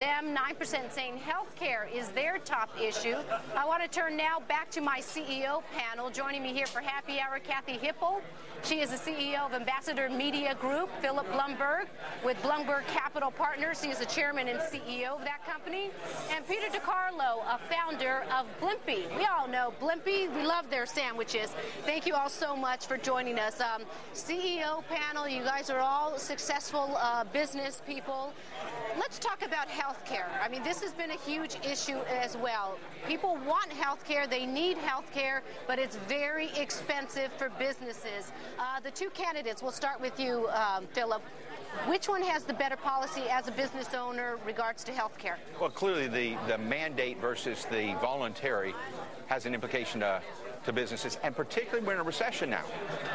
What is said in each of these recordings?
them, 9% saying healthcare is their top issue. I want to turn now back to my CEO panel. Joining me here for Happy Hour, Kathy Hipple. She is the CEO of Ambassador Media Group. Philip Blumberg with Blumberg Capital Partners. He is the chairman and CEO of that company. And Peter DiCarlo, a founder of Blimpie. We all know Blimpie. We love their sandwiches. Thank you all so much for joining us. CEO panel, you guys are all successful business people. Let's talk about healthcare. I mean, this has been a huge issue as well. People want healthcare, they need healthcare, but it's very expensive for businesses. The two candidates, we'll start with you, Philip. Which one has the better policy as a business owner regards to healthcare? Well, clearly the mandate versus the voluntary has an implication to businesses, and particularly we're in a recession now,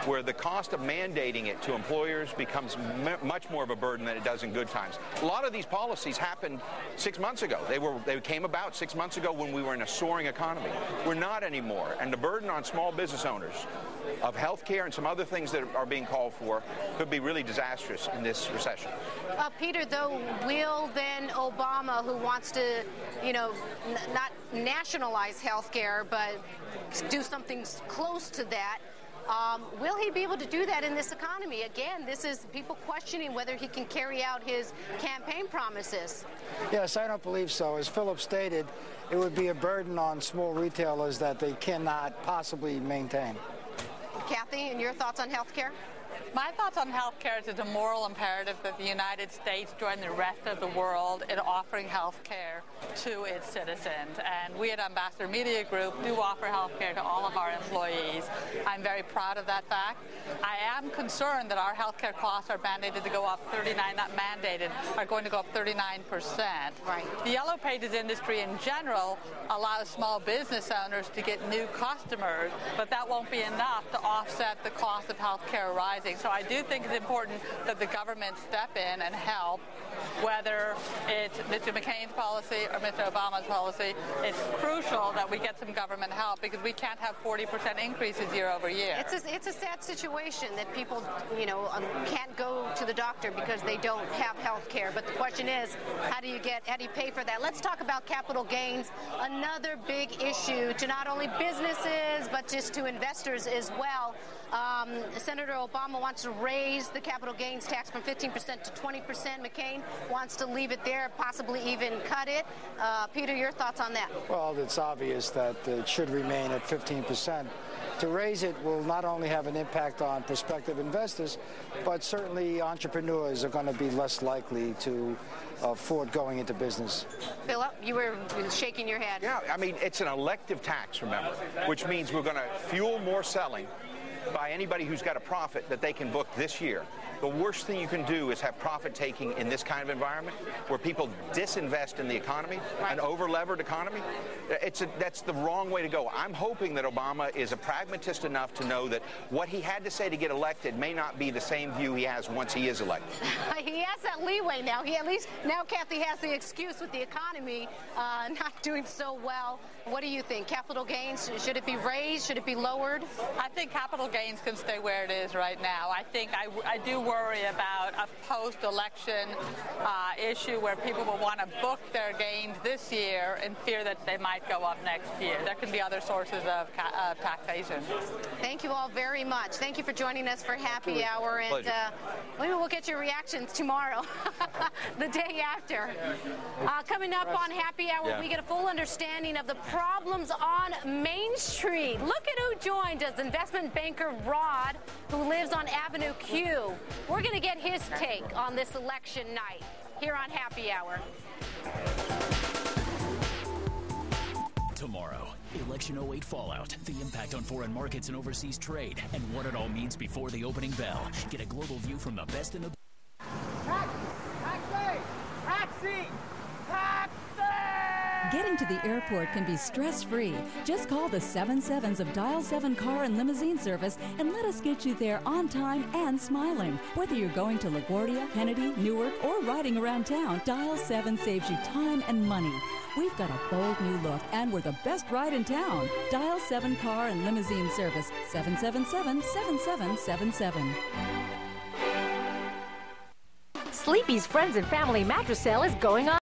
where the cost of mandating it to employers becomes much more of a burden than it does in good times. A lot of these policies happened 6 months ago. They came about 6 months ago when we were in a soaring economy. We're not anymore, and the burden on small business owners of health care and some other things that are being called for could be really disastrous in this recession. Peter, though, will then Obama, who wants to, not nationalize health care, but do something close to that, will he be able to do that in this economy? Again, this is people questioning whether he can carry out his campaign promises. Yes, I don't believe so. As Philip stated, it would be a burden on small retailers that they cannot possibly maintain. Kathy, and your thoughts on health care? My thoughts on health care is it's a moral imperative that the United States join the rest of the world in offering health care to its citizens. And we at Ambassador Media Group do offer health care to all of our employees. I'm very proud of that fact. I am concerned that our health care costs are mandated to go up 39, not mandated, are going to go up 39%. Right. The Yellow Pages industry in general allows small business owners to get new customers, but that won't be enough to offset the cost of health care rising. So I do think it's important that the government step in and help, whether it's Mr. McCain's policy or Mr. Obama's policy. It's crucial that we get some government help because we can't have 40% increases year over year. It's a sad situation that people, can't go to the doctor because they don't have health care. But the question is, how do you pay for that? Let's talk about capital gains, another big issue to not only businesses, but just to investors as well. Senator Obama wants to raise the capital gains tax from 15% to 20%. McCain wants to leave it there, possibly even cut it. Peter, your thoughts on that? Well, it's obvious that it should remain at 15%. To raise it will not only have an impact on prospective investors, but certainly entrepreneurs are going to be less likely to afford going into business. Philip, you were shaking your head. Yeah, I mean, it's an elective tax, remember, which means we're going to fuel more selling by anybody who's got a profit that they can book this year. The worst thing you can do is have profit taking in this kind of environment where people disinvest in the economy, an over-levered economy. That's the wrong way to go. I'm hoping that Obama is a pragmatist enough to know that what he had to say to get elected may not be the same view he has once he is elected. He has that leeway now. He at least now Kathy has the excuse with the economy not doing so well. What do you think? Capital gains, should it be raised? Should it be lowered? I think capital gains can stay where it is right now. I think I do worry about a post-election issue where people will want to book their gains this year in fear that they might go up next year. There can be other sources of taxation. Thank you all very much. Thank you for joining us for Happy Hour. And maybe we'll get your reactions tomorrow, the day after. Coming up on Happy Hour, we get a full understanding of the problems on Main Street. Look at who joined us, investment banker Rod, who lives on Avenue Q. We're going to get his take on this election night here on Happy Hour. Tomorrow, Election 08 fallout, the impact on foreign markets and overseas trade, and what it all means before the opening bell. Get a global view from the best in the... Taxi! Getting to the airport can be stress-free. Just call the 77s of Dial 7 Car and Limousine Service and let us get you there on time and smiling. Whether you're going to LaGuardia, Kennedy, Newark, or riding around town, Dial 7 saves you time and money. We've got a bold new look, and we're the best ride in town. Dial 7 Car and Limousine Service, 777-7777. Sleepy's Friends and Family Mattress Sale is going on.